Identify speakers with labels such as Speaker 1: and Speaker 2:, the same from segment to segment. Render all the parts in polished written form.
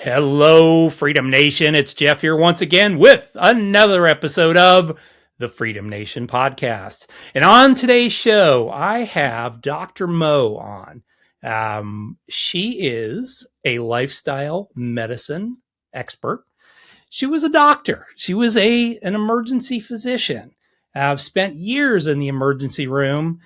Speaker 1: Hello, Freedom Nation. It's Jeff here once again with another episode of the Freedom Nation podcast. And on today's show, I have Dr. Mo on. She is a lifestyle medicine expert. She was a doctor. She was an emergency physician. I've spent years in the emergency room.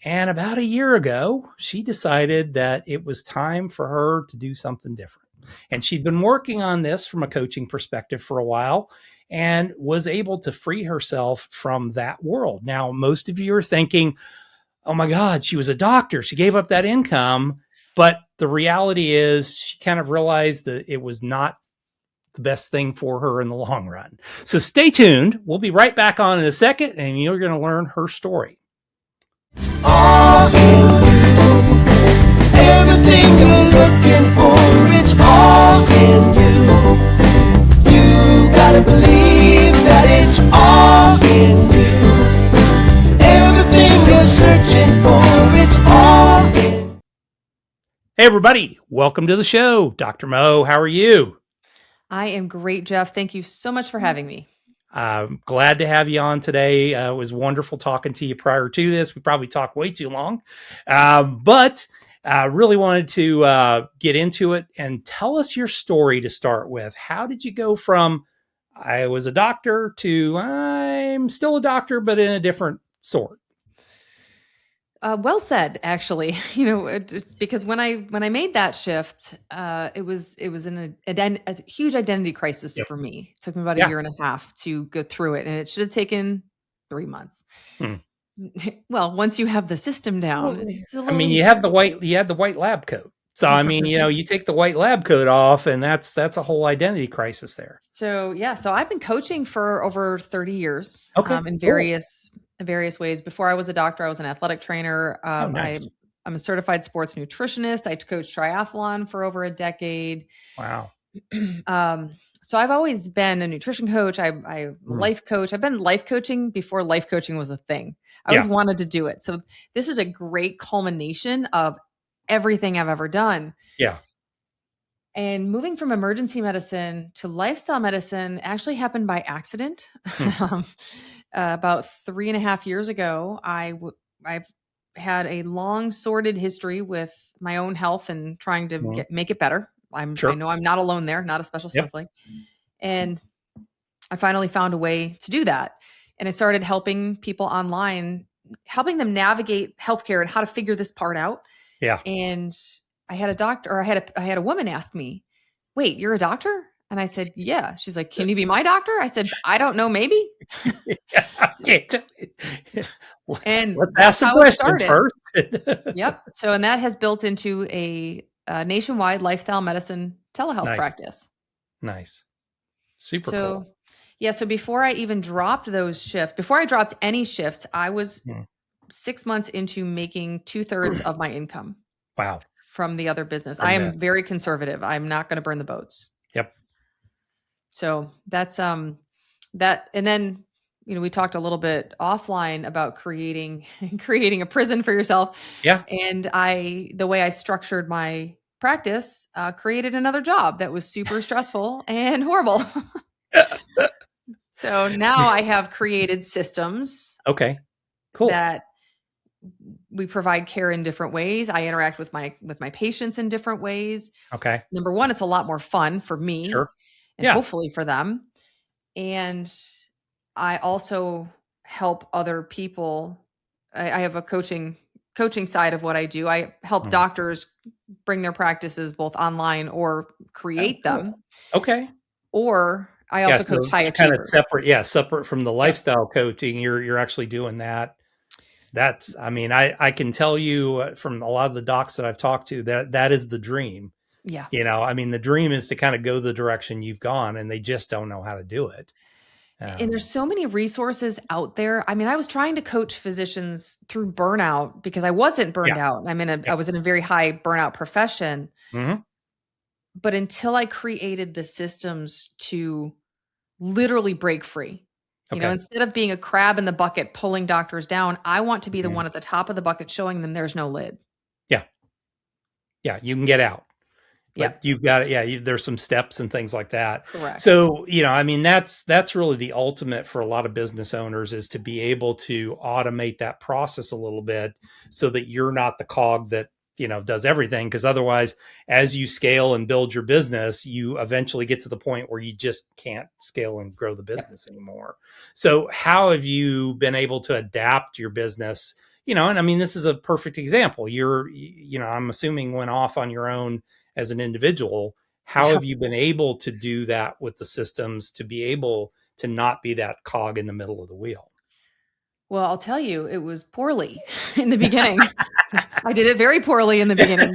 Speaker 1: And about a year ago, she decided that it was time for her to do something different. And she'd been working on this from a coaching perspective for a while and was able to free herself from that world. Now, most of you are thinking, oh my God, she was a doctor. She gave up that income. But the reality is she kind of realized that it was not the best thing for her in the long run. So stay tuned. We'll be right back on in a second, and you're going to learn her story.
Speaker 2: All in you. Everything you're looking for, it's all in you. You gotta believe that it's all in you. Everything you're searching for, it's all in.
Speaker 1: Hey everybody, welcome to the show. Dr. Mo, how are you?
Speaker 3: I am great, Jeff. Thank you so much for having me.
Speaker 1: I'm glad to have you on today. It was wonderful talking to you prior to this. We probably talked way too long, but I really wanted to get into it and tell us your story to start with. How did you go from I was a doctor to I'm still a doctor, but in a different sort?
Speaker 3: Well said, actually. It's because when I made that shift, it was a huge identity crisis for me. It took me about a year and a half to go through it, and it should have taken 3 months. Well, once you have the system down,
Speaker 1: you had the white lab coat. So, you take the white lab coat off and that's a whole identity crisis there.
Speaker 3: So I've been coaching for over 30 years in various ways. Before I was a doctor, I was an athletic trainer.
Speaker 1: Nice.
Speaker 3: I'm a certified sports nutritionist. I coached triathlon for over a decade.
Speaker 1: Wow.
Speaker 3: So I've always been a nutrition coach. I'm life coach. I've been life coaching before life coaching was a thing. I always wanted to do it. So this is a great culmination of everything I've ever done.
Speaker 1: Yeah.
Speaker 3: And moving from emergency medicine to lifestyle medicine actually happened by accident. About 3.5 years ago, I've had a long sordid history with my own health and trying to make it better. I know I'm not alone there, not a special snowflake. And I finally found a way to do that. And I started helping people online, helping them navigate healthcare and how to figure this part out.
Speaker 1: Yeah.
Speaker 3: And I had I had a woman ask me, "Wait, you're a doctor?" And I said, "Yeah." She's like, "Can you be my doctor?" I said, "I don't know, maybe." And
Speaker 1: let's ask some questions first.
Speaker 3: Yep. So, and that has built into a nationwide lifestyle medicine telehealth practice.
Speaker 1: Nice. Super cool.
Speaker 3: Yeah. So before I even dropped those shifts, before I dropped any shifts, I was 6 months into making 2/3 of my income.
Speaker 1: Wow.
Speaker 3: From the other business. I am very conservative. I'm not going to burn the boats.
Speaker 1: Yep.
Speaker 3: So that's that. And then, we talked a little bit offline about creating a prison for yourself.
Speaker 1: Yeah.
Speaker 3: And the way I structured my practice, created another job that was super stressful and horrible. So now I have created systems.
Speaker 1: Okay, cool.
Speaker 3: That we provide care in different ways. I interact with my patients in different ways.
Speaker 1: Okay.
Speaker 3: Number one, it's a lot more fun for me and hopefully for them. And I also help other people. I have a coaching side of what I do. I help doctors bring their practices both online or create them.
Speaker 1: Okay.
Speaker 3: Or I also coach high achievers.
Speaker 1: Kind of separate from the lifestyle coaching. You're actually doing that. That's, I can tell you from a lot of the docs that I've talked to that is the dream.
Speaker 3: Yeah.
Speaker 1: The dream is to kind of go the direction you've gone, and they just don't know how to do it.
Speaker 3: And there's so many resources out there. I was trying to coach physicians through burnout because I wasn't burned out. I was in a very high burnout profession.
Speaker 1: Mm-hmm.
Speaker 3: But until I created the systems to literally break free, instead of being a crab in the bucket, pulling doctors down, I want to be the one at the top of the bucket, showing them there's no lid.
Speaker 1: Yeah. Yeah. You can get out. but you've got it. Yeah, there's some steps and things like that.
Speaker 3: Correct.
Speaker 1: So, I mean, that's really the ultimate for a lot of business owners, is to be able to automate that process a little bit so that you're not the cog that, does everything. Because otherwise, as you scale and build your business, you eventually get to the point where you just can't scale and grow the business anymore. So how have you been able to adapt your business? And I mean, this is a perfect example. I'm assuming went off on your own as an individual. How have you been able to do that with the systems to be able to not be that cog in the middle of the wheel?
Speaker 3: Well, I'll tell you, it was poorly in the beginning. I did it very poorly in the beginning.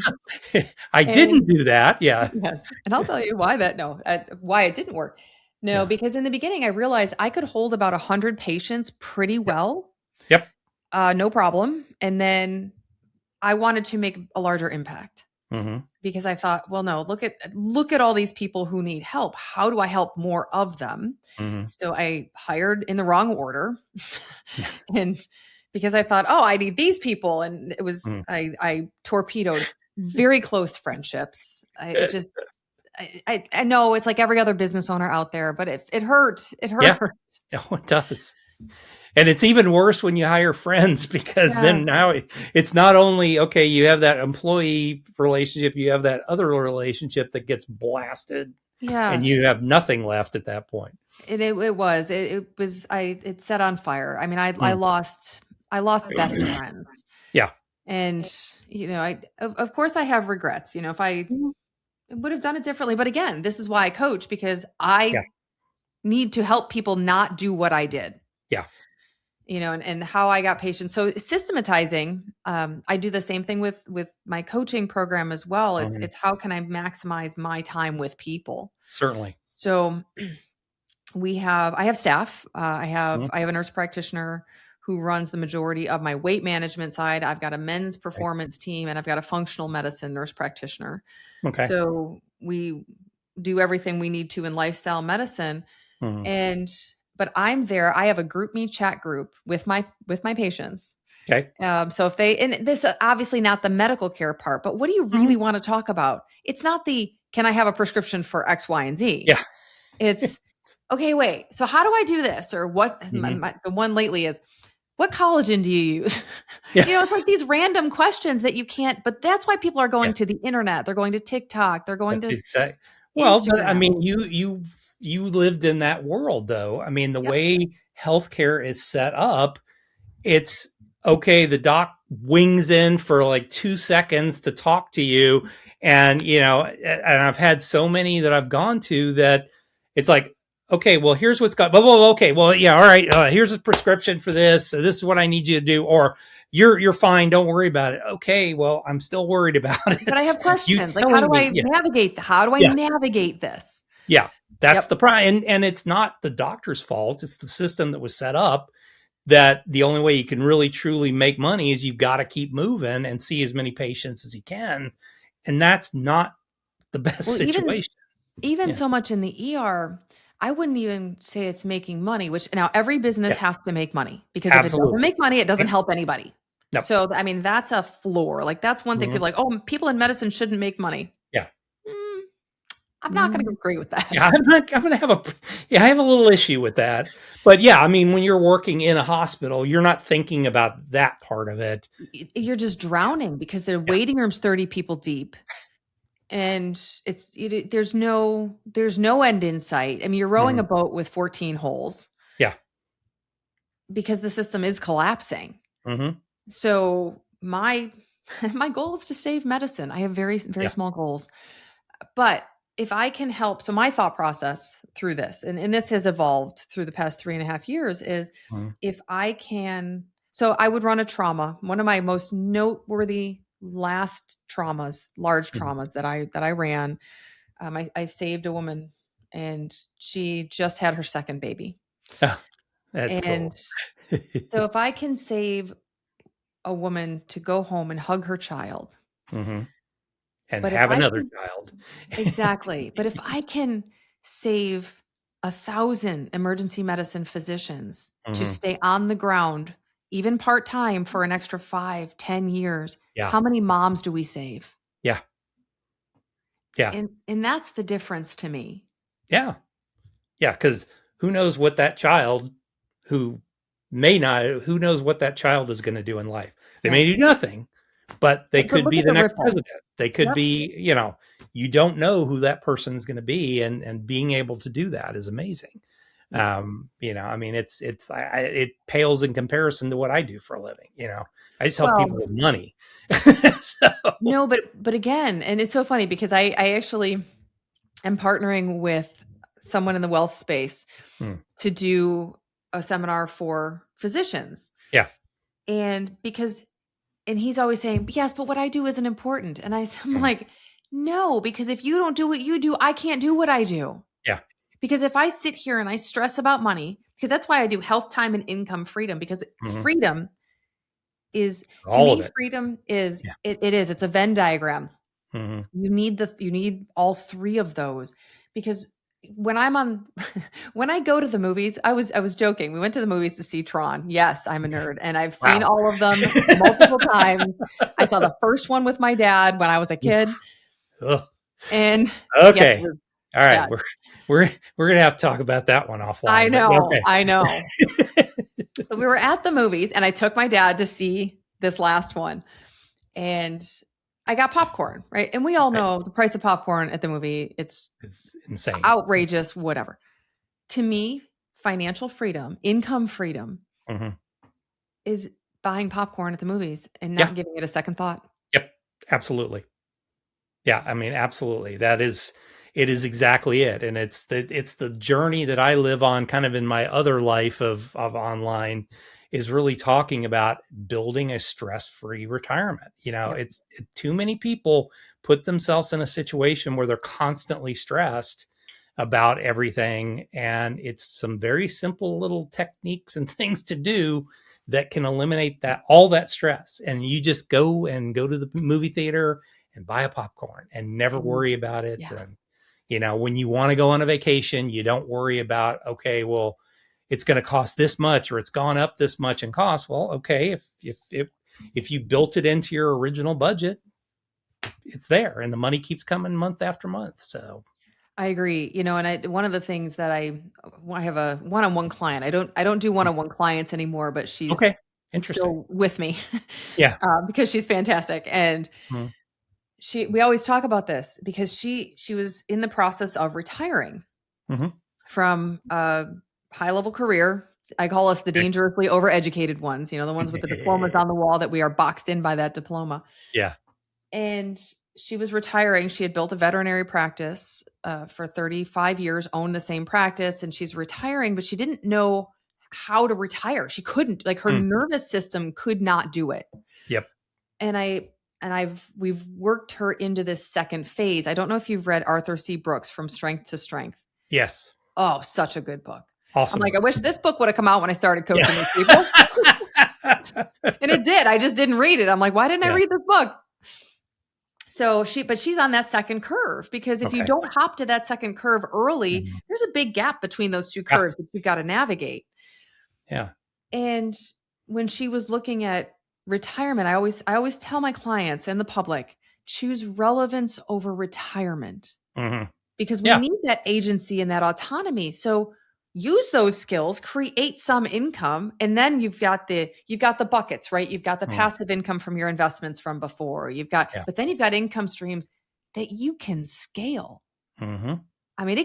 Speaker 1: I didn't do that. Yeah.
Speaker 3: Yes. And I'll tell you why why it didn't work. No, because in the beginning, I realized I could hold about 100 patients pretty well.
Speaker 1: Yep.
Speaker 3: No problem. And then I wanted to make a larger impact. Because I thought, well, no, look at all these people who need help. How do I help more of them? So I hired in the wrong order, and because I thought, oh, I need these people, and it was I torpedoed very close friendships. I know it's like every other business owner out there, but it hurt. It hurt.
Speaker 1: Yeah. Oh, it does. And it's even worse when you hire friends, because then now it's not only, okay, you have that employee relationship, you have that other relationship that gets blasted, and you have nothing left at that point.
Speaker 3: It set on fire. I mean, I lost best friends.
Speaker 1: Yeah.
Speaker 3: And, of course I have regrets, if I would have done it differently. But again, this is why I coach, because I need to help people not do what I did.
Speaker 1: Yeah.
Speaker 3: And how I got patients. So systematizing, I do the same thing with my coaching program as well. It's how can I maximize my time with people?
Speaker 1: Certainly.
Speaker 3: So I have staff. I have a nurse practitioner who runs the majority of my weight management side. I've got a men's performance team, and I've got a functional medicine nurse practitioner. Okay. So we do everything we need to in lifestyle medicine. But I'm there. I have a group me chat group with my patients.
Speaker 1: Okay.
Speaker 3: So if and this obviously not the medical care part, but what do you really want to talk about? It's not can I have a prescription for X, Y, and Z?
Speaker 1: Yeah.
Speaker 3: It's okay. Wait. So how do I do this? Or what? The one lately is, what collagen do you use?
Speaker 1: Yeah.
Speaker 3: It's like these random questions that you can't. But that's why people are going to the internet. They're going to TikTok. They're going to.
Speaker 1: Well, but I mean, you lived in that world, though. I mean, the way healthcare is set up, it's okay. The doc wings in for like 2 seconds to talk to you. And, and I've had so many that I've gone to that it's like, okay, well, here's what's got, okay, well, yeah. All right. Here's a prescription for this. So this is what I need you to do. Or you're fine. Don't worry about it. Okay. Well, I'm still worried about it.
Speaker 3: But I have questions. Like, how do I navigate? How do I navigate this?
Speaker 1: Yeah. That's the problem. And it's not the doctor's fault. It's the system that was set up, that the only way you can really truly make money is you've got to keep moving and see as many patients as you can. And that's not the best situation.
Speaker 3: Even so much in the ER, I wouldn't even say it's making money, which now every business has to make money, because if it doesn't make money, it doesn't help anybody. Nope. So, I mean, that's a floor. Like, that's one thing people are like, oh, people in medicine shouldn't make money.
Speaker 1: Yeah.
Speaker 3: I'm not going to agree with that.
Speaker 1: Yeah, I'm going to have I have a little issue with that. But yeah, I mean, when you're working in a hospital, you're not thinking about that part of it.
Speaker 3: You're just drowning, because the waiting room's 30 people deep. And there's no end in sight. I mean, you're rowing a boat with 14 holes.
Speaker 1: Yeah.
Speaker 3: Because the system is collapsing. So my goal is to save medicine. I have very, very small goals. But if I can help, so my thought process through this, and this has evolved through the past 3.5 years, is if I can, so I would run a trauma. One of my most noteworthy large traumas that I ran, I saved a woman, and she just had her second baby.
Speaker 1: Oh, that's cool.
Speaker 3: So if I can save a woman to go home and hug her child,
Speaker 1: and have another child.
Speaker 3: Exactly. But if I can save 1,000 emergency medicine physicians to stay on the ground, even part-time, for an extra 5-10 years, how many moms do we save?
Speaker 1: Yeah. Yeah.
Speaker 3: And that's the difference to me.
Speaker 1: Yeah. Yeah. Because who knows what that child who may not, who knows what that child is going to do in life? They may do nothing, but they
Speaker 3: But
Speaker 1: could
Speaker 3: look
Speaker 1: be
Speaker 3: at
Speaker 1: the
Speaker 3: the
Speaker 1: next
Speaker 3: ripple.
Speaker 1: president. They could
Speaker 3: Yep.
Speaker 1: be, you don't know who that person's going to be. And being able to do that is amazing.
Speaker 3: Yeah.
Speaker 1: I mean, it pales in comparison to what I do for a living. I just help people
Speaker 3: Well,
Speaker 1: with money. So,
Speaker 3: no, but again, and it's so funny because I actually am partnering with someone in the wealth space
Speaker 1: hmm,
Speaker 3: to do a seminar for physicians.
Speaker 1: yeah.
Speaker 3: And he's always saying, yes, but what I do isn't important. And I'm
Speaker 1: hmm,
Speaker 3: like, no, because if you don't do what you do, I can't do what I do.
Speaker 1: Yeah.
Speaker 3: Because if I sit here and I stress about money, because that's why I do health, time, and income freedom, because
Speaker 1: hmm,
Speaker 3: freedom is, to
Speaker 1: all of
Speaker 3: me,
Speaker 1: it.
Speaker 3: freedom is,
Speaker 1: Yeah.
Speaker 3: it's a Venn diagram.
Speaker 1: hmm
Speaker 3: You need all three of those, because when when I go to the movies, I was joking. We went to the movies to see Tron. Yes, I'm a
Speaker 1: Okay.
Speaker 3: nerd and I've seen
Speaker 1: Wow.
Speaker 3: all of them multiple times. I saw the first one with my dad when I was a kid.
Speaker 1: Ugh.
Speaker 3: And yes, it
Speaker 1: Okay.
Speaker 3: was
Speaker 1: All right.
Speaker 3: bad.
Speaker 1: We're gonna have to talk about that one offline.
Speaker 3: I
Speaker 1: But
Speaker 3: know.
Speaker 1: okay.
Speaker 3: I know. But we were at the movies and I took my dad to see this last one. And I got popcorn, right? And we all know the price of popcorn at the movie. It's
Speaker 1: insane.
Speaker 3: outrageous, whatever. To me, financial freedom, income freedom
Speaker 1: hmm
Speaker 3: is buying popcorn at the movies and not giving it a second thought.
Speaker 1: Yep. Absolutely. Yeah. I mean, absolutely. It is exactly it. And it's the journey that I live on kind of in my other life of online is really talking about building a stress-free retirement.
Speaker 3: Yep.
Speaker 1: Too many people put themselves in a situation where they're constantly stressed about everything. And it's some very simple little techniques and things to do that can eliminate all that stress. And you just go to the movie theater and buy a popcorn and never worry about it.
Speaker 3: Yeah.
Speaker 1: And, when you want to go on a vacation, you don't worry about, okay, well, it's going to cost this much or it's gone up this much in cost. Well, okay, if you built it into your original budget, it's there and the money keeps coming month after month. So
Speaker 3: I agree. And one of the things that I have a one-on-one client. I don't do one-on-one clients anymore, but she's
Speaker 1: okay, interesting.
Speaker 3: still with me.
Speaker 1: Yeah.
Speaker 3: Because she's fantastic. And
Speaker 1: Mhm.
Speaker 3: we always talk about this because she was in the process of retiring
Speaker 1: Mhm.
Speaker 3: from a high-level career. I call us the dangerously overeducated ones, the ones with the diplomas on the wall that we are boxed in by that diploma.
Speaker 1: Yeah.
Speaker 3: And she was retiring. She had built a veterinary practice for 35 years, owned the same practice, and she's retiring, but she didn't know how to retire. She couldn't, like her nervous system could not do it.
Speaker 1: Yep.
Speaker 3: And we've worked her into this second phase. I don't know if you've read Arthur C. Brooks, From Strength to Strength.
Speaker 1: Yes.
Speaker 3: Oh, such a good book.
Speaker 1: Awesome.
Speaker 3: I'm like, I wish this book would have come out when I started coaching these people. And it did. I just didn't read it. I'm like, why didn't I read this book? So she's on that second curve, because if you don't hop to that second curve early, there's a big gap between those two curves that you've got to navigate.
Speaker 1: Yeah.
Speaker 3: And when she was looking at retirement, I always tell my clients and the public, choose relevance over retirement, because we need that agency and that autonomy. So use those skills, create some income, and then you've got the buckets, right? You've got the passive income from your investments from before. But then you've got income streams that you can scale. I mean,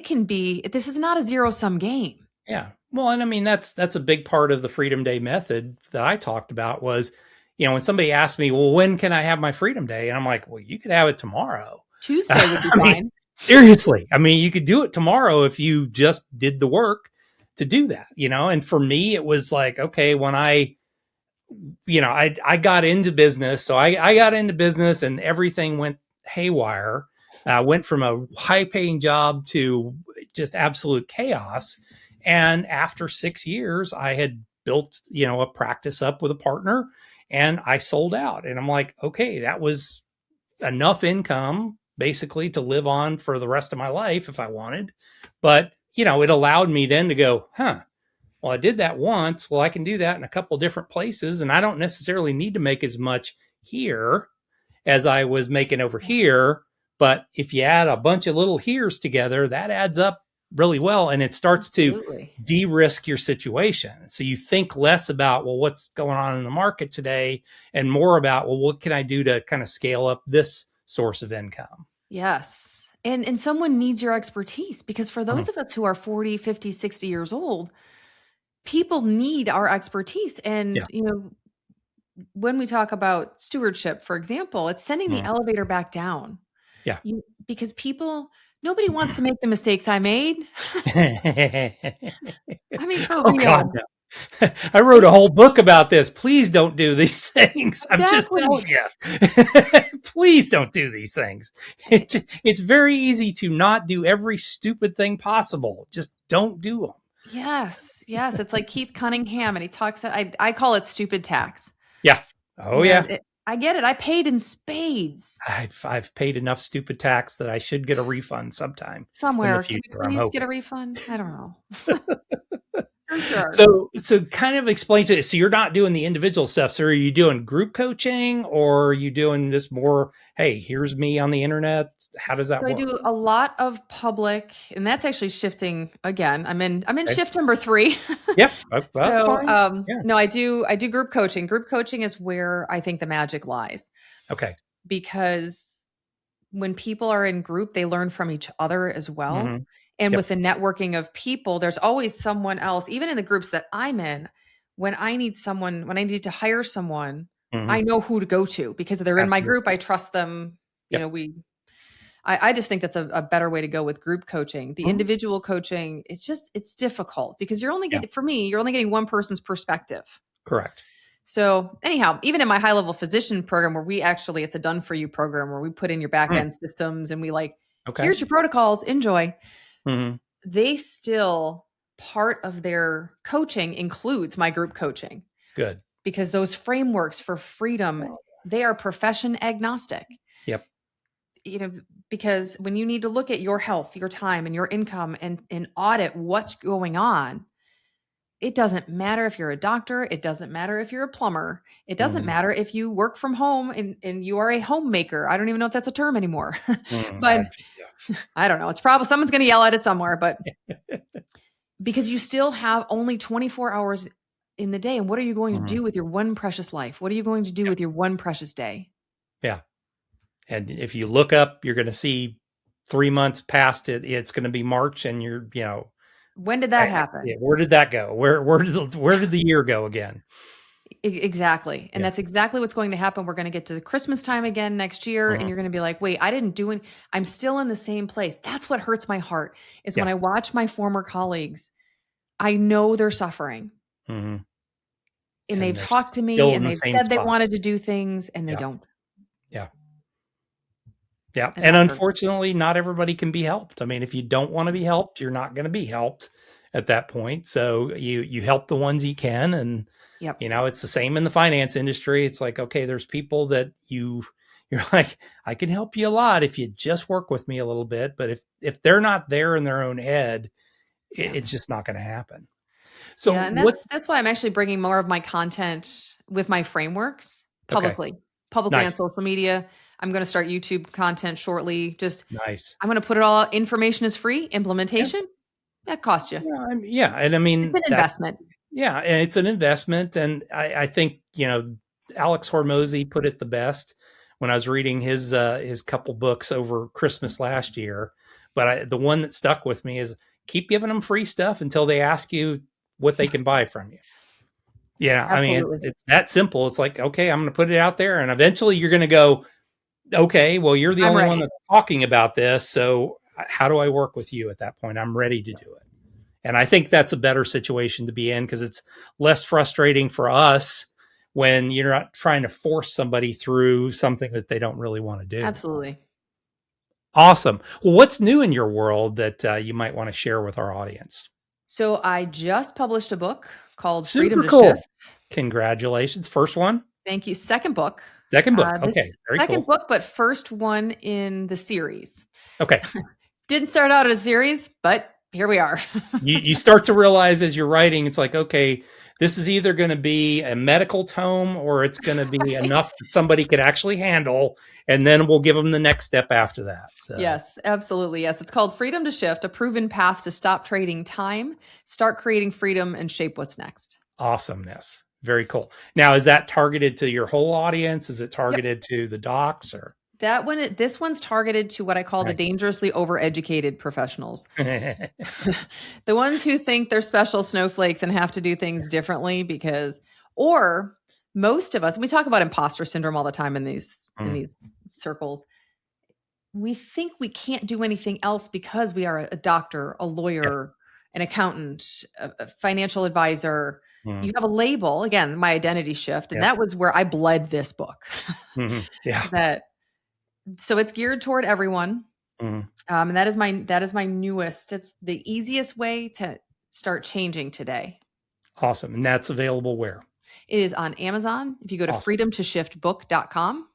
Speaker 3: this is not a zero-sum game.
Speaker 1: Yeah. Well, and I mean, that's a big part of the Freedom Day method that I talked about was, when somebody asked me, well, when can I have my Freedom Day? And I'm like, well, you could have it tomorrow.
Speaker 3: Tuesday would be fine.
Speaker 1: Seriously. I mean, you could do it tomorrow if you just did the work to do that, and for me, it was like, okay, when I got into business. So I got into business and everything went haywire. Went from a high paying job to just absolute chaos. And after 6 years, I had built, a practice up with a partner and I sold out. And I'm like, okay, that was enough income basically to live on for the rest of my life if I wanted. But it allowed me then to go, well, I did that once. Well, I can do that in a couple of different places. And I don't necessarily need to make as much here as I was making over here. But if you add a bunch of little here's together, that adds up really well. And it starts to
Speaker 3: Absolutely.
Speaker 1: de-risk your situation. So you think less about, well, what's going on in the market today, and more about, well, what can I do to kind of scale up this source of income?
Speaker 3: Yes. And someone needs your expertise, because for those
Speaker 1: Mhm.
Speaker 3: of us who are 40, 50, 60 years old, people need our expertise.
Speaker 1: Yeah.
Speaker 3: And, when we talk about stewardship, for example, it's sending the
Speaker 1: Mhm.
Speaker 3: elevator back down.
Speaker 1: Yeah.
Speaker 3: Because nobody wants to make the mistakes I made. I mean, for
Speaker 1: Oh God,
Speaker 3: real.
Speaker 1: no. I wrote a whole book about this. Please don't do these things. I'm just
Speaker 3: Exactly.
Speaker 1: telling you. Please don't do these things. It's very easy to not do every stupid thing possible. Just don't do them.
Speaker 3: Yes. Yes. It's like Keith Cunningham, and he talks, I call it stupid tax.
Speaker 1: Yeah. Oh yeah.
Speaker 3: I get it. I paid in spades
Speaker 1: I've paid enough stupid tax that I should get a refund sometime in the
Speaker 3: somewhere. Can
Speaker 1: future.
Speaker 3: we
Speaker 1: I'm
Speaker 3: please get a
Speaker 1: hoping.
Speaker 3: refund? I don't know. For sure.
Speaker 1: So kind of explains it. So you're not doing the individual stuff. So are you doing group coaching, or are you doing just more, hey, here's me on the internet? How does that
Speaker 3: So I
Speaker 1: work?
Speaker 3: do a lot of public, and that's actually shifting again. I'm in
Speaker 1: Okay.
Speaker 3: shift number 3.
Speaker 1: Yep. Well,
Speaker 3: So,
Speaker 1: fine. Yeah.
Speaker 3: no, I do group coaching. Group coaching is where I think the magic lies,
Speaker 1: Okay.
Speaker 3: because when people are in group, they learn from each other as well.
Speaker 1: Mhm.
Speaker 3: And
Speaker 1: Yep.
Speaker 3: with the networking of people, there's always someone else, even in the groups that I'm in. When I need to hire someone, I
Speaker 1: Mhm.
Speaker 3: know who to go to, because they're in my group.
Speaker 1: Absolutely.
Speaker 3: I trust them.
Speaker 1: Yep.
Speaker 3: I just think that's a better way to go with group coaching. The
Speaker 1: Mhm.
Speaker 3: individual coaching, it's difficult, because
Speaker 1: Yeah.
Speaker 3: you're only getting one person's perspective.
Speaker 1: Correct.
Speaker 3: So anyhow, even in my high level physician program, where it's a done for you program where we put in your back
Speaker 1: Mm.
Speaker 3: end systems, and we
Speaker 1: Okay.
Speaker 3: here's your protocols, enjoy.
Speaker 1: Mhm.
Speaker 3: They still, part of their coaching includes my group coaching,
Speaker 1: Good.
Speaker 3: because those frameworks for freedom, they are profession agnostic.
Speaker 1: Yep.
Speaker 3: Because when you need to look at your health, your time, and your income, and audit what's going on, it doesn't matter if you're a doctor. It doesn't matter if you're a plumber. It doesn't
Speaker 1: Mhm.
Speaker 3: matter if you work from home and you are a homemaker. I don't even know if that's a term anymore,
Speaker 1: Mm.
Speaker 3: but I don't know. It's probably someone's going to yell at it somewhere, but because you still have only 24 hours in the day. And what are you going to
Speaker 1: Mhm.
Speaker 3: do with your one precious life? What are you going to do
Speaker 1: Yeah.
Speaker 3: with your one precious day?
Speaker 1: Yeah. And if you look up, you're going to see 3 months past it. It's going to be March, and
Speaker 3: When did that happen?
Speaker 1: where did that go? Where did the year go again?
Speaker 3: Exactly. And
Speaker 1: Yeah.
Speaker 3: that's exactly what's going to happen. We're going to get to the Christmas time again next year, and
Speaker 1: Mhm.
Speaker 3: you're going to be like, wait, I'm still in the same place. That's what hurts my heart, is when
Speaker 1: Yeah.
Speaker 3: I watch my former colleagues. I know they're suffering,
Speaker 1: Mhm.
Speaker 3: and
Speaker 1: And
Speaker 3: they've
Speaker 1: they're
Speaker 3: talked to me,
Speaker 1: still in
Speaker 3: and
Speaker 1: the
Speaker 3: they've
Speaker 1: same
Speaker 3: said they
Speaker 1: spot.
Speaker 3: wanted to do things, and they
Speaker 1: Yeah.
Speaker 3: don't.
Speaker 1: Yeah. Yeah.
Speaker 3: And
Speaker 1: And
Speaker 3: that hurts.
Speaker 1: unfortunately, not everybody can be helped. I mean, if you don't want to be helped, you're not going to be helped at that point. So you help the ones you can. And,
Speaker 3: Yep.
Speaker 1: it's the same in the finance industry. It's like, okay, there's people that you're like, I can help you a lot if you just work with me a little bit. But if they're not there in their own head,
Speaker 3: Yeah.
Speaker 1: it's just not going to happen. So
Speaker 3: Yeah. And
Speaker 1: what?
Speaker 3: that's why I'm actually bringing more of my content with my frameworks
Speaker 1: Okay.
Speaker 3: publicly on
Speaker 1: Nice.
Speaker 3: social media. I'm going to start YouTube content shortly.
Speaker 1: Nice.
Speaker 3: I'm going to put it all. Information is free.
Speaker 1: Yeah.
Speaker 3: Implementation, that costs you.
Speaker 1: Yeah. Yeah. And I
Speaker 3: It's
Speaker 1: mean,
Speaker 3: an investment.
Speaker 1: yeah, and it's an investment. And I think, Alex Hormozy put it the best when I was reading his couple books over Christmas last year. But the one that stuck with me is keep giving them free stuff until they ask you what they can buy from you. Yeah. I mean,
Speaker 3: Absolutely.
Speaker 1: it's that simple. It's like, okay, I'm going to put it out there, and eventually you're going to go, okay, well, you're the
Speaker 3: I'm
Speaker 1: only one
Speaker 3: ready.
Speaker 1: that's talking about this. So how do I work with you at that point? I'm ready to do it. And I think that's a better situation to be in, because it's less frustrating for us when you're not trying to force somebody through something that they don't really want to do.
Speaker 3: Absolutely.
Speaker 1: Awesome. Well, what's new in your world that you might want to share with our audience?
Speaker 3: So I just published a book called Freedom
Speaker 1: Super
Speaker 3: to
Speaker 1: cool.
Speaker 3: Shift.
Speaker 1: Congratulations. First one?
Speaker 3: Thank you. Second book.
Speaker 1: Second book.
Speaker 3: This
Speaker 1: Okay. Very
Speaker 3: second
Speaker 1: cool.
Speaker 3: book, but first one in the series.
Speaker 1: Okay.
Speaker 3: Didn't start out as a series, but here we are.
Speaker 1: You start to realize as you're writing, it's like, okay, this is either going to be a medical tome or it's going to be enough that somebody could actually handle, and then we'll give them the next step after that. So.
Speaker 3: Yes, absolutely. Yes. It's called Freedom to Shift, a proven path to stop trading time, start creating freedom, and shape what's next.
Speaker 1: Awesomeness. Very cool. Now, is that targeted to your whole audience? Is it targeted to the docs or?
Speaker 3: This one's targeted to what I call the dangerously overeducated professionals. The ones who think they're special snowflakes and have to do things differently or most of us, we talk about imposter syndrome all the time in these circles. We think we can't do anything else because we are a doctor, a lawyer, an accountant, a financial advisor. You have a label, again, my identity shift. And that was where I bled this book. So it's geared toward everyone. And that is my newest. It's the easiest way to start changing today.
Speaker 1: Awesome. And that's available where?
Speaker 3: It is on Amazon. If you go to freedomtoshiftbook.com,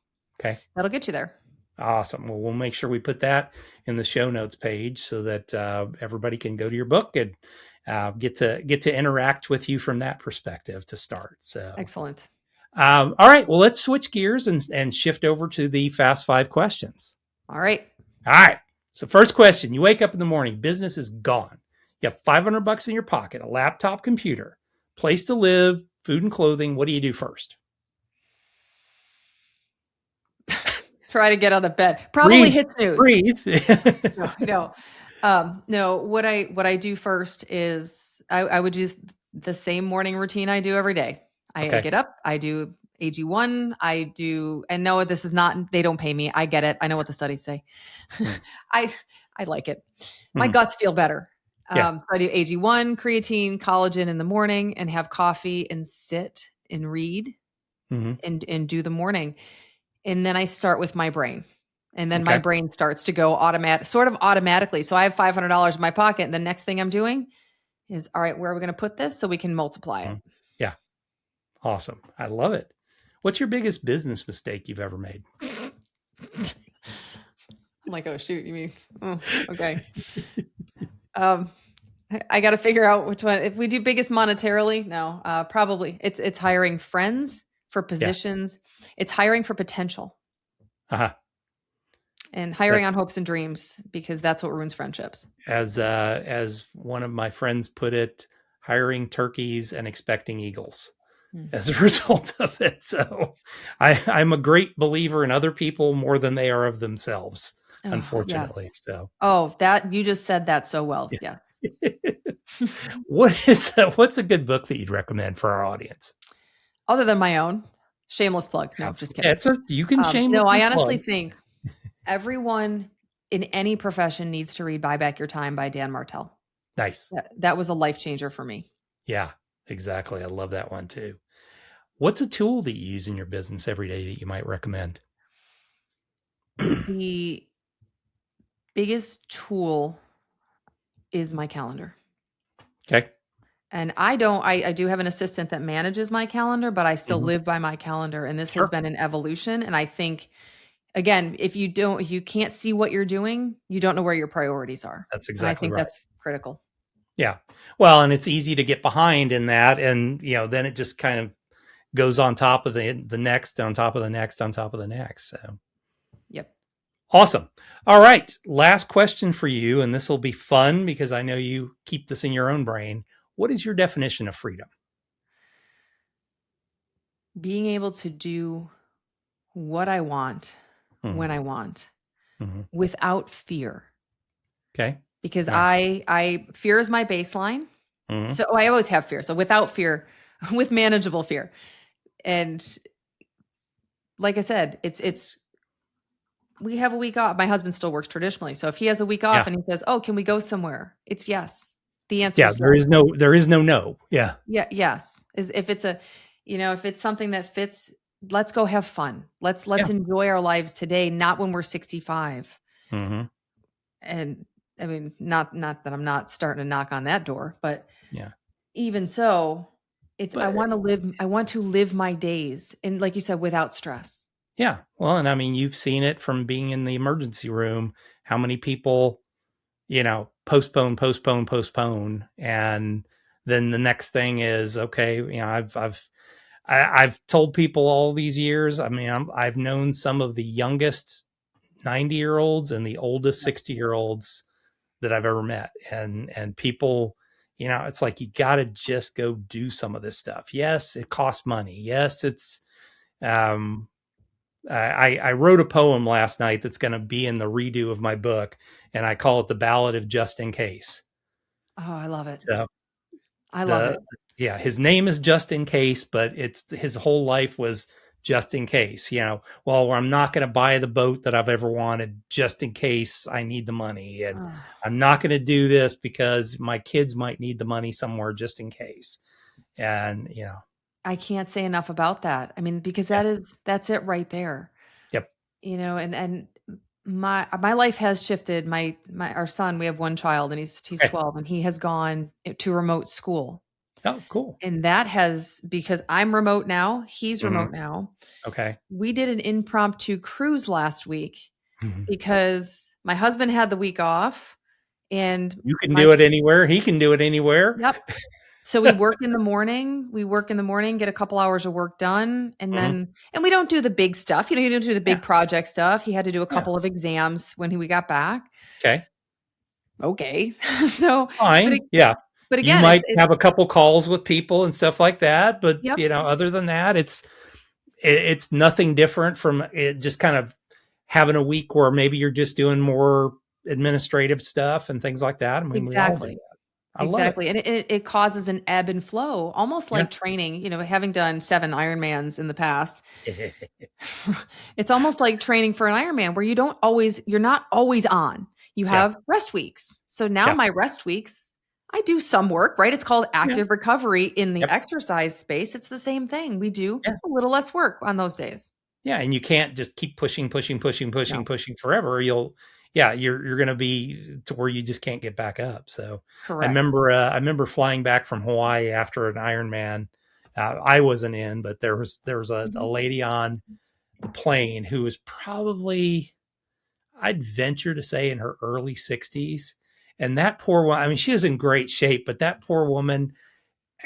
Speaker 3: that'll get you there.
Speaker 1: Awesome. Well, we'll make sure we put that in the show notes page so that everybody can go to your book and get to interact with you from that perspective to start. So
Speaker 3: excellent.
Speaker 1: All right. Well, let's switch gears and shift over to the fast 5 questions.
Speaker 3: All right.
Speaker 1: So first question, you wake up in the morning, business is gone. You have $500 in your pocket, a laptop, computer, place to live, food and clothing. What do you do first?
Speaker 3: Try to get out of bed. Probably hit snooze.
Speaker 1: Breathe.
Speaker 3: No. What I do first is I would do the same morning routine I do every day. I get up, I do AG1, and no, this is not, they don't pay me. I get it. I know what the studies say. I like it. My guts feel better. I do AG1, creatine, collagen in the morning and have coffee and sit and read and do the morning. And then I start with my brain. And then my brain starts to go automatically. So I have $500 in my pocket. And the next thing I'm doing is, all right, where are we going to put this so we can multiply it?
Speaker 1: Yeah. Awesome. I love it. What's your biggest business mistake you've ever made?
Speaker 3: I'm like, oh, shoot. You mean, okay. I got to figure out which one. If we do biggest monetarily, no, probably it's hiring friends for positions. It's hiring for potential. And hiring on hopes and dreams, because that's what ruins friendships. As
Speaker 1: one of my friends put it, hiring turkeys and expecting eagles as a result of it. So I'm a great believer in other people more than they are of themselves, unfortunately.
Speaker 3: Yes.
Speaker 1: So
Speaker 3: that you just said that so well. Yes.
Speaker 1: What's a good book that you'd recommend for our audience?
Speaker 3: Other than my own? Shameless plug. No, just kidding.
Speaker 1: You can shameless
Speaker 3: No, I honestly think everyone in any profession needs to read Buy Back Your Time by Dan Martell.
Speaker 1: Nice.
Speaker 3: That was a life changer for me.
Speaker 1: Yeah, exactly. I love that one too. What's a tool that you use in your business every day that you might recommend?
Speaker 3: The biggest tool is my calendar.
Speaker 1: Okay.
Speaker 3: And I do have an assistant that manages my calendar, but I still live by my calendar. And this has been an evolution. And I think, again, if you can't see what you're doing, you don't know where your priorities are.
Speaker 1: That's exactly right.
Speaker 3: I think that's critical.
Speaker 1: Yeah. Well, and it's easy to get behind in that. And, then it just kind of goes on top of the next, on top of the next, on top of the next. So,
Speaker 3: yep.
Speaker 1: Awesome. All right. Last question for you. And this will be fun because I know you keep this in your own brain. What is your definition of freedom?
Speaker 3: Being able to do what I want when I want without fear.
Speaker 1: Okay.
Speaker 3: Because I fear is my baseline. So I always have fear. So without fear, with manageable fear. And like I said, it's we have a week off. My husband still works traditionally. So if he has a week off and he says, "Oh, can we go somewhere?" It's yes. The answer is
Speaker 1: there is no no. Yeah.
Speaker 3: Yeah. Yes. If it's if it's something that fits, let's go have fun. Let's enjoy our lives today, not when we're 65. And I mean, not that I'm not starting to knock on that door, but even so, I want to live my days. And like you said, without stress. Yeah.
Speaker 1: Well, and I mean, you've seen it from being in the emergency room, how many people postpone, postpone, postpone. And then the next thing is, okay, I've told people all these years, I mean, I've known some of the youngest 90-year-olds and the oldest 60-year-olds that I've ever met. And people, it's like, you got to just go do some of this stuff. Yes, it costs money. Yes, it's, I wrote a poem last night that's going to be in the redo of my book, and I call it the Ballad of Just in Case.
Speaker 3: Oh, I love it.
Speaker 1: So
Speaker 3: I love it.
Speaker 1: Yeah, his name is Just in Case, but his whole life was just in case. Well, I'm not going to buy the boat that I've ever wanted just in case I need the money, and I'm not going to do this because my kids might need the money somewhere just in case. And
Speaker 3: I can't say enough about that. I mean, because that's it right there.
Speaker 1: Yep.
Speaker 3: And my life has shifted. Our son, we have one child and he's 12, and he has gone to remote school.
Speaker 1: Oh, cool.
Speaker 3: And that has, because I'm remote now, he's remote now.
Speaker 1: Okay.
Speaker 3: We did an impromptu cruise last week because my husband had the week off, and
Speaker 1: you can do it anywhere. He can do it anywhere.
Speaker 3: Yep. So we work in the morning, get a couple hours of work done. And then, and we don't do the big stuff. You don't do the big project stuff. He had to do a couple of exams when we got back. Okay. So
Speaker 1: fine. But again, you might have a couple calls with people and stuff like that. But, other than that, it's nothing different from it, just kind of having a week where maybe you're just doing more administrative stuff and things like that. I mean,
Speaker 3: exactly. Exactly. And it causes an ebb and flow, almost like training, having done 7 Ironmans in the past. It's almost like training for an Ironman where you're not always on. You have rest weeks. So now my rest weeks, I do some work, right? It's called active recovery in the exercise space. It's the same thing. We do a little less work on those days.
Speaker 1: Yeah. And you can't just keep pushing forever. You're going to be to where you just can't get back up. So correct. I remember flying back from Hawaii after an Ironman. I wasn't in, but there was a lady on the plane who was probably, I'd venture to say, in her early 60s. And that poor woman, I mean, she was in great shape, but that poor woman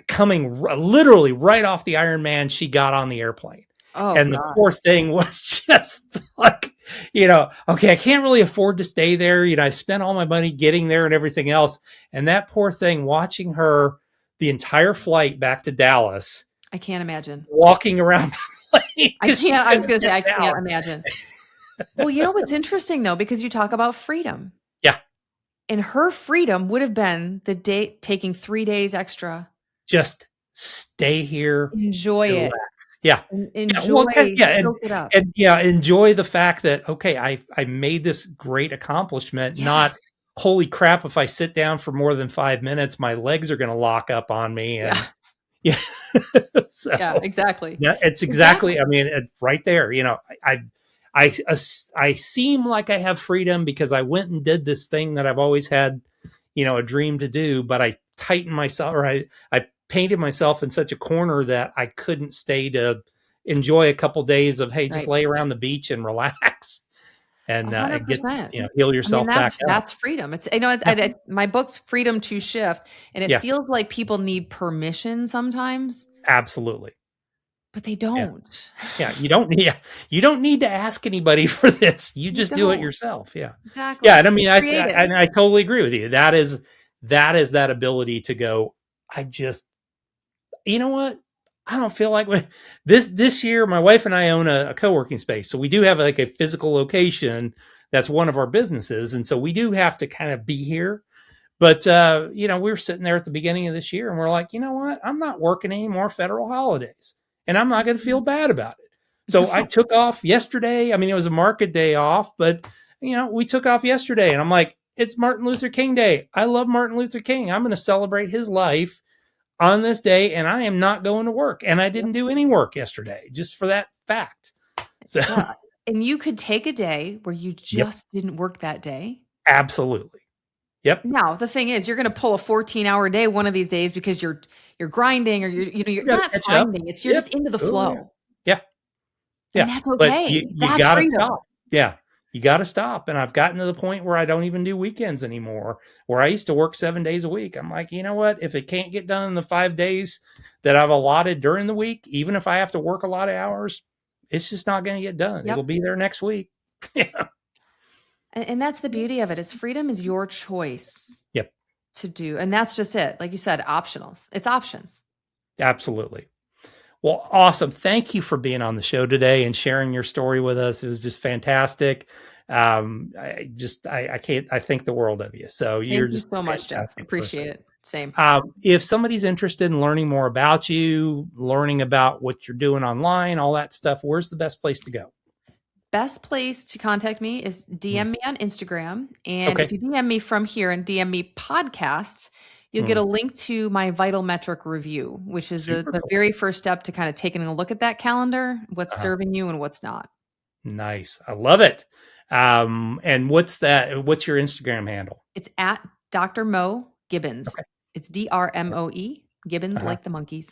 Speaker 1: coming literally right off the Ironman, she got on the airplane. Oh, and the poor thing was just like, okay, I can't really afford to stay there. I spent all my money getting there and everything else. And that poor thing, watching her the entire flight back to Dallas.
Speaker 3: I can't imagine.
Speaker 1: Walking around the plane.
Speaker 3: I can't imagine. Well, what's interesting though, because you talk about freedom.
Speaker 1: Yeah.
Speaker 3: And her freedom would have been the day taking 3 days extra.
Speaker 1: Just stay here.
Speaker 3: Enjoy it.
Speaker 1: Yeah.
Speaker 3: Enjoy
Speaker 1: enjoy the fact that, okay, I made this great accomplishment, not holy crap, if I sit down for more than 5 minutes, my legs are going to lock up on me. And so,
Speaker 3: exactly.
Speaker 1: Yeah, it's exactly. I mean, right there, I seem like I have freedom because I went and did this thing that I've always had, a dream to do, but I tightened myself, or I painted myself in such a corner that I couldn't stay to enjoy a couple days of, hey, just lay around the beach and relax and get, heal yourself back up.
Speaker 3: That's freedom. It's, my book's Freedom to Shift. And it feels like people need permission sometimes.
Speaker 1: Absolutely.
Speaker 3: But they don't.
Speaker 1: Yeah. You don't need to ask anybody for this. You just do it yourself. Yeah.
Speaker 3: Exactly.
Speaker 1: Yeah. And I mean, I totally agree with you. That is that ability to go, you know what? I don't feel like this year, my wife and I own a co-working space. So we do have like a physical location. That's one of our businesses. And so we do have to kind of be here. But, we were sitting there at the beginning of this year and we're like, you know what? I'm not working any more federal holidays and I'm not going to feel bad about it. So I took off yesterday. I mean, it was a market day off, but we took off yesterday and I'm like, it's Martin Luther King Day. I love Martin Luther King. I'm going to celebrate his life on this day, and I am not going to work. And I didn't do any work yesterday, just for that fact. So,
Speaker 3: and you could take a day where you just didn't work that day.
Speaker 1: Absolutely. Yep.
Speaker 3: Now the thing is, you're going to pull a 14-hour day one of these days because you're grinding, or you're not grinding. It's you're just into the flow.
Speaker 1: Yeah. Yeah.
Speaker 3: And that's okay.
Speaker 1: But you
Speaker 3: that's
Speaker 1: gotta
Speaker 3: freedom.
Speaker 1: stop. Yeah. You got to stop. And I've gotten to the point where I don't even do weekends anymore, where I used to work 7 days a week. I'm like, you know what? If it can't get done in the 5 days that I've allotted during the week, even if I have to work a lot of hours, it's just not going to get done.
Speaker 3: Yep.
Speaker 1: It'll be there next week.
Speaker 3: And that's the beauty of it, is freedom is your choice.
Speaker 1: Yep.
Speaker 3: To do. And that's just it. Like you said, optional. It's options.
Speaker 1: Absolutely. Well, awesome. Thank you for being on the show today and sharing your story with us. It was just fantastic. I think the world of you. So you're just
Speaker 3: so much, Jeff. Appreciate it. Same.
Speaker 1: If somebody's interested in learning more about you, learning about what you're doing online, all that stuff, where's the best place to go?
Speaker 3: Best place to contact me is DM me on Instagram. And if you DM me from here and DM me podcast, you'll get a link to my vital metric review, which is the very first step to kind of taking a look at that calendar, what's serving you and what's not.
Speaker 1: Nice. I love it. And what's your Instagram handle?
Speaker 3: It's at Dr. Mo Gibbons. Okay. It's DRMOE, Gibbons, like the monkeys.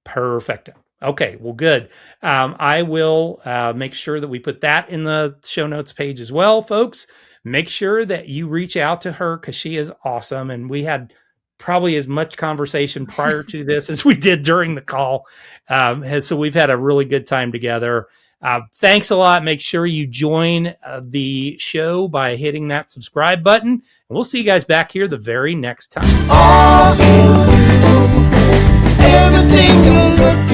Speaker 1: Perfect. Okay, well, good. I will make sure that we put that in the show notes page as well, folks. Make sure that you reach out to her because she is awesome. And we had probably as much conversation prior to this as we did during the call. So we've had a really good time together. Thanks a lot. Make sure you join the show by hitting that subscribe button. And we'll see you guys back here the very next time.
Speaker 2: All in you, everything you're looking